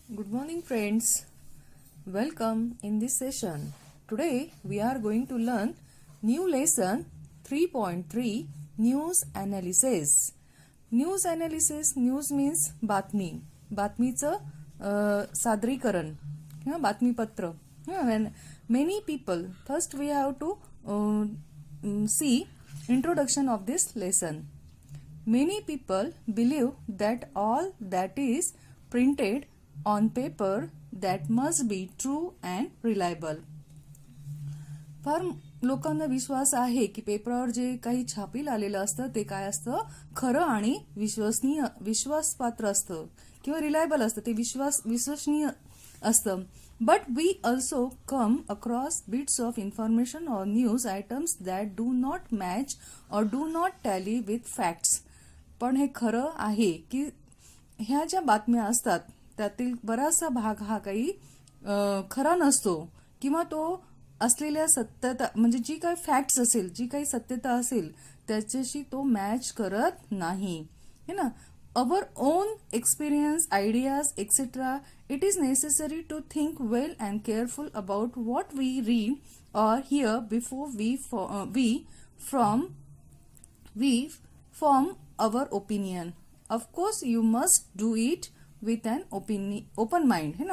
Good morning, friends. Welcome in this session. Today we are going to learn new lesson 3.3 News Analysis. News analysis, news means बातमी. बातमीचं सादरीकरण किंवा बातमीपत्र. And many people, first we have to see introduction of this lesson. Many people believe that all that is printed on paper that must be true and reliable. फार लोकांना विश्वास आहे की पेपरवर जे काही छापील आलेलं असतं ते काय असतं, खरं आणि विश्वासपात्र असतं किंवा रिलायबल असतं, ते विश्वसनीय असतं. But we also come across bits of information or news items that do not match or do not tally with facts. पण हे खरं आहे की ह्या ज्या बातम्या असतात त्यातील बराचसा भाग हा काही खरा नसतो किंवा तो असलेल्या सत्यता म्हणजे जी काही फॅक्ट्स असेल, जी काही सत्यता असेल त्याच्याशी तो मॅच करत नाही, है ना. Our own experience, ideas etcetera, it is necessary to think well and careful about what we read or hear before we form our opinion. Of course you must do it with an open mind, है ना.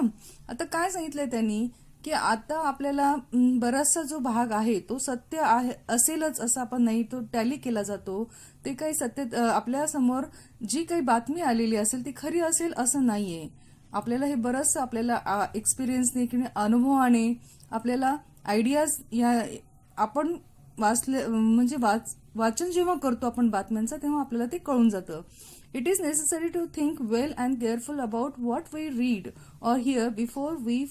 आता काय सांगितलंय त्यांनी की आता आपल्याला बराचसा जो भाग आहे तो सत्य आहे असेलच असं आपण नाही, तो टॅली केला जातो. ते काही सत्य आपल्या समोर जी काही बातमी आलेली असेल ती खरी असेल असं नाहीये. आपल्याला हे बरंचसं आपल्याला एक्सपिरियन्सने किंवा अनुभवाने आपल्याला आयडियाज या आपण वाचले म्हणजे वाचन जेव्हा करतो आपण बातम्यांचा तेव्हा आपल्याला ते कळून जातं. It is necessary to think well and careful about what we read or hear before we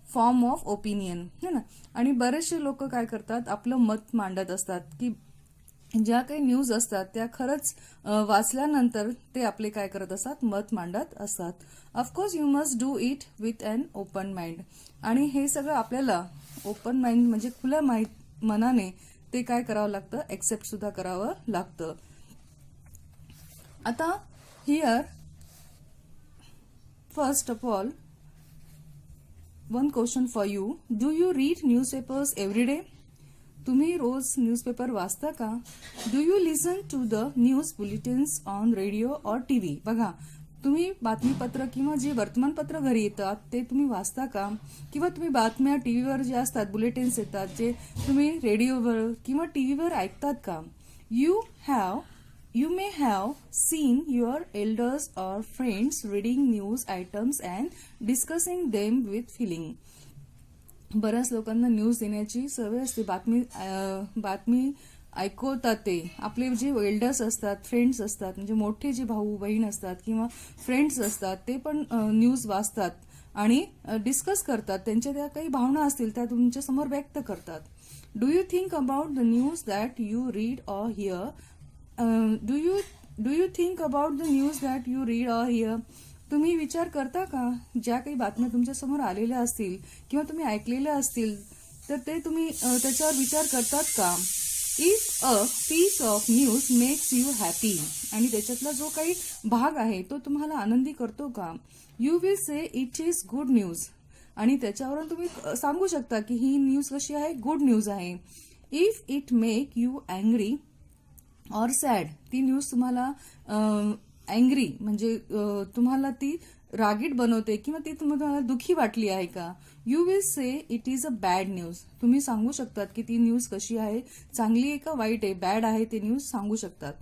form of opinion, है ना. आणि बरेचसे लोक काय करतात, आपलं मत मांडत असतात की ज्या काही न्यूज असतात त्या खरंच वाचल्यानंतर ते आपले काय करत असतात, मत मांडत असतात. Of course you must do it with an open mind. आणि हे सगळं आपल्याला ओपन माइंड म्हणजे खुल्या मनाने ते काय करावं लागतं, एक्सेप्ट सुद्धा करावं लागतं. आता here first of all one question for you. Do you read newspapers every day? तुम्ही रोज न्यूजपेपर वाचता का? Do you listen to the news bulletins on radio और टीव्ही? बघा, तुम्ही बातमीपत्र किंवा जे वर्तमानपत्र घरी येतात ते तुम्ही वाचता का? किंवा तुम्ही बातम्या टीव्हीवर जे असतात, बुलेटिन्स येतात जे तुम्ही रेडिओवर किंवा टीव्हीवर ऐकतात का? You may have seen your elders or friends reading news items and discussing them with feeling. बऱ्याच लोकांना न्यूज देण्याची सवय असते. बातमी ऐकवतात ते आपले जे एल्डर्स असतात, फ्रेंड्स असतात, म्हणजे मोठे जे भाऊ बहीण असतात किंवा फ्रेंड्स असतात ते पण न्यूज वाचतात आणि डिस्कस करतात. त्यांच्या त्या काही भावना असतील त्या तुमच्या समोर व्यक्त करतात. Do you think about the news that you read or hear? Do you think about the news that you read or hear? तुम्ही विचार करता का ज्या काही बातम्या तुमच्या समोर आलेल्या असतील किंवा तुम्ही ऐकलेल्या असतील तर ते तुम्ही त्याच्यावर विचार करतात का? If a piece of news makes you happy, आणि त्याच्यातला जो काही भाग आहे तो तुम्हाला आनंदी करतो का? You will say it is good news, आणि त्याच्यावरून तुम्ही सांगू शकता की ही न्यूज कशी आहे, गुड न्यूज आहे. If it make you angry और सॅड, ती न्यूज तुम्हाला अँग्री म्हणजे तुम्हाला ती रागीट बनवते किंवा ती तुम्हाला दुःखी वाटली आहे का? You will say it is a bad news, तुम्ही सांगू शकतात की ती न्यूज कशी आहे, चांगली आहे का वाईट आहे, बॅड आहे ते न्यूज सांगू शकतात.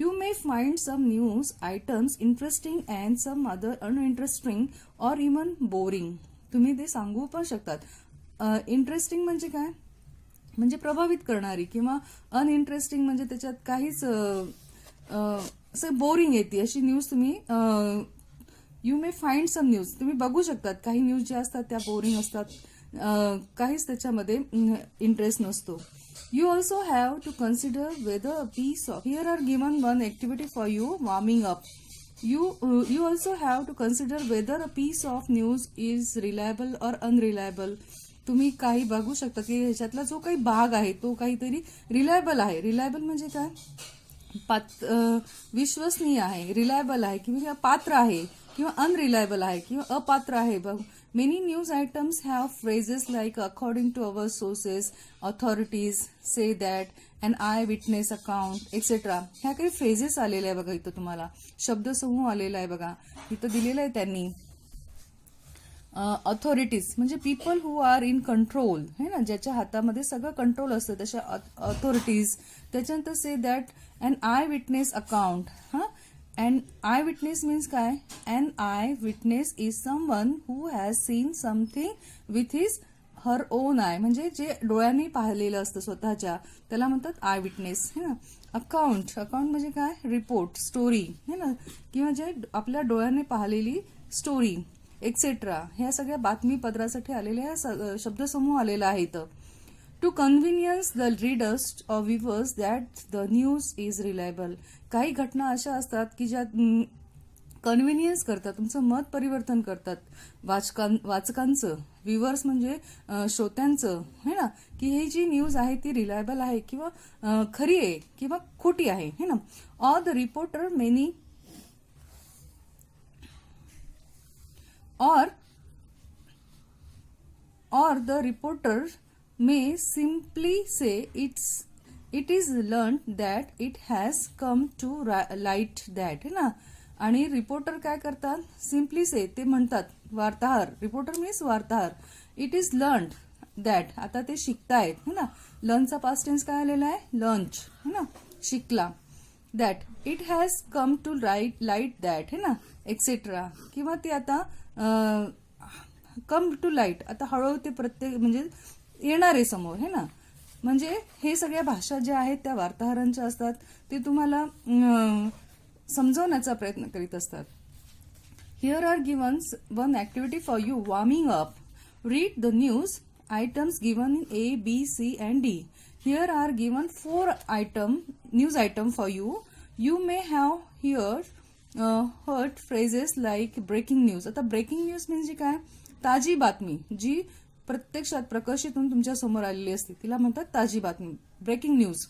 You may find some news items interesting and some other uninteresting और इवन बोरिंग, तुम्ही ते सांगू पण शकतात. इंटरेस्टिंग म्हणजे काय, म्हणजे प्रभावित करणारी, किंवा अनइंटरेस्टिंग म्हणजे त्याच्यात काहीच असं बोरिंग येते अशी न्यूज तुम्ही you may find some news, तुम्ही बघू शकतात. काही न्यूज ज्या असतात त्या बोरिंग असतात, काहीच त्याच्यामध्ये इंटरेस्ट नसतो. You also have to consider whether a piece of, here are given one activity for you, warming up. You also have to consider whether a piece of news is reliable or unreliable. तुम्ही काही बघू शकता की ह्याच्यातला जो काही भाग आहे तो काहीतरी रिलायबल आहे. रिलायबल म्हणजे काय, विश्वसनीय आहे, रिलायबल आहे किंवा पात्र आहे किंवा अनरिलायबल आहे किंवा अपात्र आहे. बघ, many news items have phrases like according to our sources, authorities, say that, and eye witness account etcetera. ह्या काही फ्रेजेस आलेल्या आहे बघा, इथं तुम्हाला शब्दसमूह आलेला आहे बघा, इथं दिलेलं आहे त्यांनी. ऑथॉरिटीज म्हणजे people who are in control, है ना, ज्याच्या हातामध्ये सगळं कंट्रोल असतं, तशा ऑथॉरिटीज. त्याच्यानंतर say that and eye witness account. And eye witness means काय? And eye witness is someone who has seen something with his her own eye, म्हणजे जे डोळ्यांनी पाहिलेलं असतं स्वतःच्या, त्याला म्हणतात आय विटनेस, है ना. अकाउंट म्हणजे काय? रिपोर्ट, स्टोरी, है ना, किंवा जे आपल्या डोळ्याने पाहिलेली स्टोरी एक्सेट्रा. ह्या सगळ्या बातमीपत्रासाठी आलेल्या शब्दसमूह आलेला आहे इथं. To convenience the readers or viewers that the news is reliable. काही घटना अशा असतात की ज्या कन्व्हिनियन्स करतात, तुमचं मत परिवर्तन करतात वाचकांचं, व्ह्युअर्स म्हणजे श्रोत्यांचं, है ना, की ही जी न्यूज आहे ती रिलायबल आहे किंवा खरी आहे किंवा खोटी आहे, है ना. Or the reporter many or the reporter may simply say it is learned that it has come to light that, है ना. आणि रिपोर्टर काय करतात? सिम्पली से, ते म्हणतात, वार्ताहर, रिपोर्टर मीन्स वार्ताहर. इट इज लर्न्ड दॅट, आता ते शिकतायत, है ना. लर्नचा पास्ट टेन्स काय आलेला आहे? लर्न्ड, है ना, शिकला. That it has come to light that, है ना, एक्सेट्रा. किंवा ते आता कम टू लाईट, आता हळूहळू ते प्रत्येक म्हणजे येणार आहे समोर, है ना. म्हणजे हे सगळ्या भाषा ज्या आहेत त्या वार्ताहरांच्या असतात, ते तुम्हाला समजवण्याचा प्रयत्न करीत असतात. Here are given one activity for you, warming up. Read the news items given in A, B, C and D. Here are given 4 news item for you. You may have heard phrases like breaking news. आता breaking news म्हणजे काय? ताजी बातमी, जी प्रत्यक्षात प्रकाशित होऊन तुमच्या समोर आलेली असते, तिला म्हणतात ताजी बातमी, ब्रेकिंग न्यूज.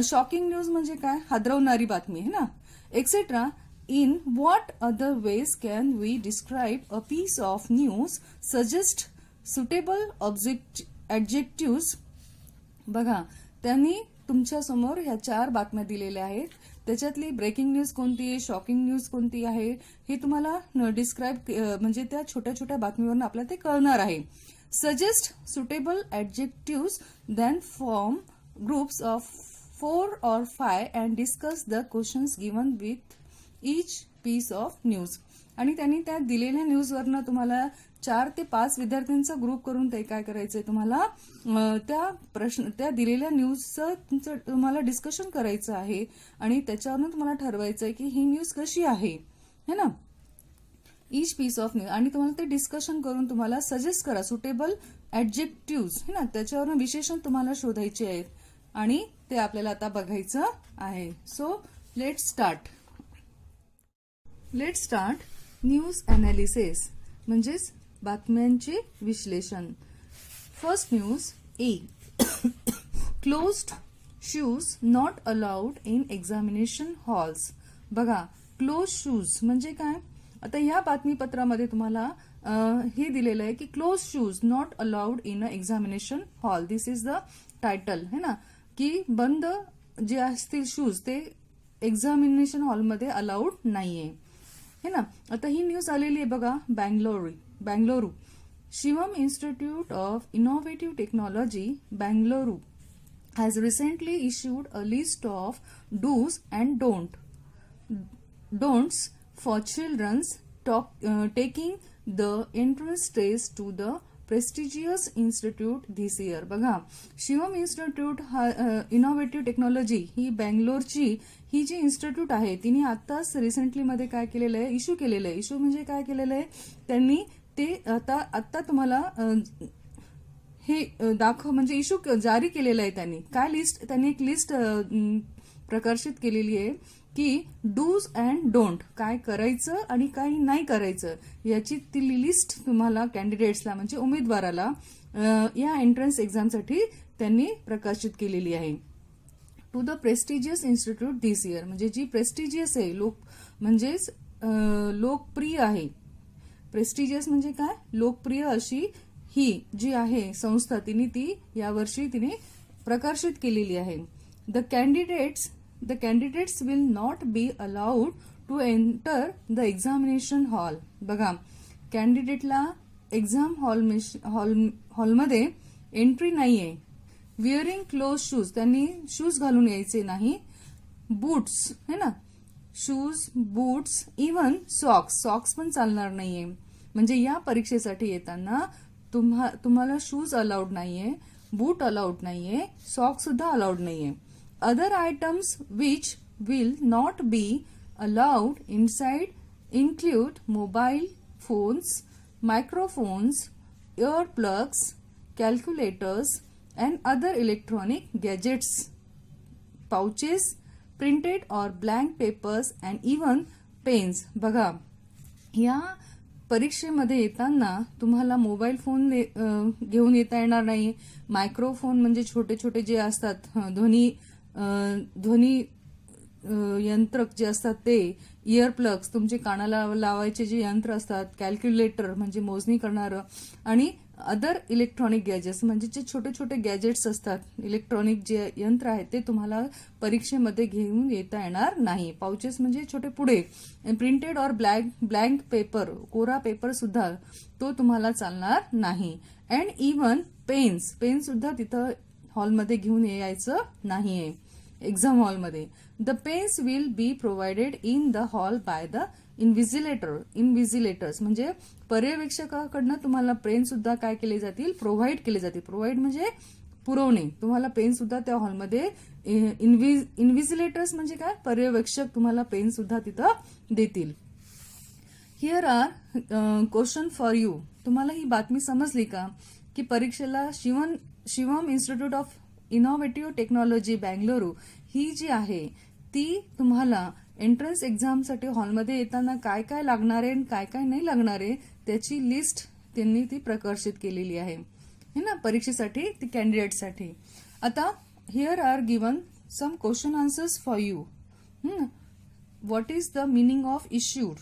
शॉकिंग न्यूज म्हणजे काय? हादरवणारी बातमी, है ना, etcetera. In what other ways can we describe a piece of news? Suggest suitable adjectives. बघा, त्यांनी तुमच्या समोर ह्या 4 बातम्या दिलेल्या आहेत. त्याच्यातली ब्रेकिंग न्यूज कोणती आहे, शॉकिंग न्यूज कोणती आहे, हे तुम्हाला डिस्क्राईब म्हणजे त्या छोट्या छोट्या बातमीवरून आपल्याला ते कळणार आहे. Suggest suitable adjectives, then form groups of 4 or 5 and discuss the questions given with each piece of news. आणि त्यांनी त्या दिलेल्या न्यूजवरनं तुम्हाला 4 ते 5 विद्यार्थ्यांचा ग्रुप करून ते काय करायचंय, तुम्हाला त्या दिलेल्या न्यूजचं तुम्हाला डिस्कशन करायचं आहे आणि त्याच्यावरून तुम्हाला ठरवायचं आहे की ही न्यूज कशी आहे, है ना, इच पीस ऑफ न्यूज. आणि तुम्हाला ते डिस्कशन करून तुम्हाला सजेस्ट करा सुटेबल ऍडजेक्टिव्स, है ना, त्याच्यावरून विशेषण तुम्हाला शोधायचे आहेत आणि ते आपल्याला आता बघायचं आहे. So let's start news analysis, म्हणजेच बातम्यांचे विश्लेषण. First news A. Closed shoes not allowed in examination halls. बघा, क्लोज शूज म्हणजे काय? आता या बातमीपत्रामध्ये तुम्हाला हे दिलेलं आहे की close shoes not allowed in a examination hall. This is the title, है ना, की बंद जे असतील शूज ते एक्झामिनेशन हॉलमध्ये अलाउड नाहीये, है ना. आता ही न्यूज आलेली आहे बघा, Bengaluru. Shivam institute of innovative technology Bengaluru has recently issued a list of do's and don'ts for children's taking the entrance test to the prestigious institute this year. बघा, शिवम इन्स्टिट्यूट इनोव्हेटिव्ह टेक्नॉलॉजी ही बँगलोरची ही जी institute आहे तिने आताच रिसेंटली मध्ये काय केलेलं आहे, इश्यू केलेलं आहे. इश्यू म्हणजे काय केलेलं आहे त्यांनी, ते आता तुम्हाला हे म्हणजे इश्यू जारी केलेला आहे त्यांनी. काय लिस्ट? त्यांनी एक लिस्ट प्रकाशित केलेली आहे की डूज अँड डोंट, काय करायचं आणि काय नाही करायचं याची ती लिस्ट तुम्हाला कॅन्डिडेट्सला म्हणजे उमेदवाराला या एंट्रन्स एक्झामसाठी त्यांनी प्रकाशित केलेली आहे. To the prestigious institute this year, म्हणजे जी प्रेस्टिजियस आहे, लोक म्हणजेच लोकप्रिय आहे. प्रेस्टिजियस म्हणजे काय, लोकप्रिय अशी ही जी आहे संस्था तिने ती यावर्षी तिने प्रकाशित केलेली आहे. The candidates will not be allowed to enter the examination hall. बघा, कॅन्डिडेटला एक्झाम हॉलमध्ये एंट्री नाहीये. विअरिंग क्लोज शूज, त्यांनी शूज घालून यायचे नाही. बूट्स है ना, शूज, बूट्स, इव्हन सॉक्स पण चालणार नाहीये. म्हणजे या परीक्षेसाठी येताना तुम्हाला शूज अलाउड नाहीये, बूट अलाउड नाहीये, सॉक्स सुद्धा अलाउड नाहीये. Other items which will not be allowed inside include mobile phones, microphones, earplugs, calculators, and other electronic gadgets, pouches, printed or blank papers, and even pens. बघा, या परीक्षेमध्ये येताना तुम्हाला mobile phone घेऊन येता येणार नाही. मायक्रोफोन म्हणजे छोटे छोटे जे असतात ध्वनी यंत्रक जे असतात ते, इयर प्लग्स तुमचे कानाला लावायचे जे यंत्र असतात, कॅल्क्युलेटर म्हणजे मोजणी करणारं, आणि अदर इलेक्ट्रॉनिक गॅजेट्स म्हणजे जे छोटे छोटे गॅजेट्स असतात, इलेक्ट्रॉनिक जे यंत्र आहेत ते तुम्हाला परीक्षेमध्ये घेऊन येता येणार नाही. पाउचेस म्हणजे छोटे पुढे. प्रिंटेड और ब्लँक पेपर, कोरा पेपर सुद्धा तो तुम्हाला चालणार नाही. अँड इव्हन पेन सुद्धा तिथं हॉलमध्ये घेऊन यायचं नाहीये एक्झाम हॉलमध्ये. The pens will be provided in the hall by the invigilators म्हणजे पर्यवेक्षकाकडनं तुम्हाला पेन सुद्धा काय केले जातील, प्रोव्हाइड केले जातील. प्रोव्हाइड म्हणजे पुरवणे. तुम्हाला पेन सुद्धा त्या हॉलमध्ये, इन्व्हिजिलेटर्स म्हणजे काय, पर्यवेक्षक तुम्हाला पेन सुद्धा तिथं देतील. Here are question for you. तुम्हाला ही बातमी समजली का की परीक्षेला Shivam institute of innovative technology Bengaluru ही जी आहे ती तुम्हाला एंट्रन्स एक्झामसाठी हॉलमध्ये येताना काय काय लागणार आहे, काय काय नाही लागणार आहे त्याची लिस्ट त्यांनी ती प्रकाशित केलेली आहे ना परीक्षेसाठी, ती कॅन्डिडेटसाठी. आता here are given some question answers for you. What is the meaning of issued,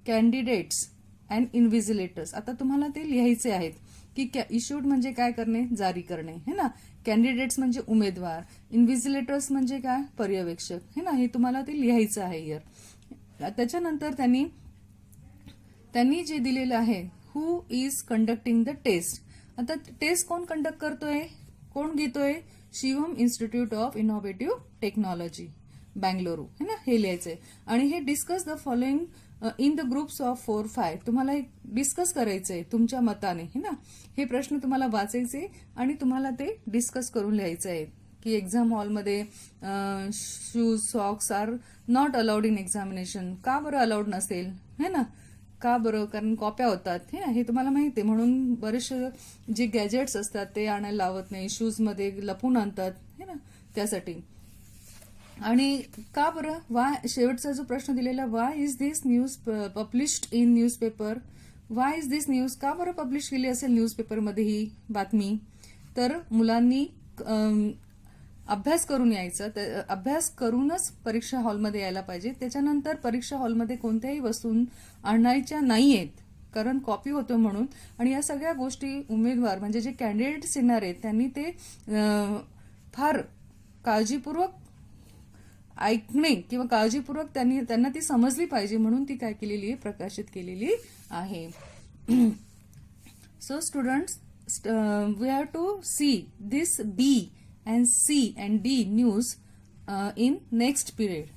candidates and invigilators. आता तुम्हाला ते लिहायचे आहेत की इश्यूड म्हणजे काय करणे, जारी करणे है ना. कॅन्डिडेट्स म्हणजे उमेदवार, इन्व्हिजिलेटर्स म्हणजे काय, पर्यवेक्षक है ना. हे तुम्हाला ते लिहायचं आहे हिअर. त्याच्यानंतर त्यांनी जे दिलेलं आहे, who is conducting the test. आता टेस्ट कोण कंडक्ट करतोय, कोण घेतोय, Shivam institute of innovative technology Bengaluru है ना, हे लिहायचंय. आणि हे discuss the following in the groups of 4-5. तुम्हाला एक डिस्कस करायचंय तुमच्या मताने है ना. हे प्रश्न तुम्हाला वाचायचे आणि तुम्हाला ते डिस्कस करून लिहायचे आहेत की एक्झाम हॉलमध्ये shoes, socks are not allowed in examination. का बरं अलाउड नसेल है ना, का बरं, कारण कॉप्या होतात हे ना, हे तुम्हाला माहिती आहे. म्हणून बरेचसे जे गॅजेट्स असतात ते आणायला लावत नाही, शूजमध्ये लपून आणतात है ना, त्यासाठी. आणि का बरं, वाय, शेवटचा जो प्रश्न दिलेला, Y is this news published in newspaper. Y is this news, का बरं पब्लिश केली असेल न्यूजपेपरमध्ये ही बातमी. तर मुलांनी अभ्यास करून यायचं, अभ्यास करूनच परीक्षा हॉलमध्ये यायला पाहिजे. त्याच्यानंतर परीक्षा हॉलमध्ये कोणत्याही वस्तू आणायच्या नाहीयेत कारण कॉपी होतो म्हणून. आणि या सगळ्या गोष्टी उमेदवार म्हणजे जे कॅन्डिडेट्स येणार आहेत त्यांनी ते फार काळजीपूर्वक ऐकणे किंवा काळजीपूर्वक त्यांना ती समजली पाहिजे म्हणून ती काय केलेली आहे, प्रकाशित केलेली आहे. So students, we have to see this B and C and D news in next period.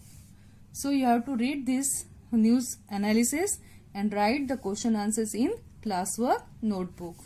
So you have to read this news analysis and write the question answers in classwork notebook.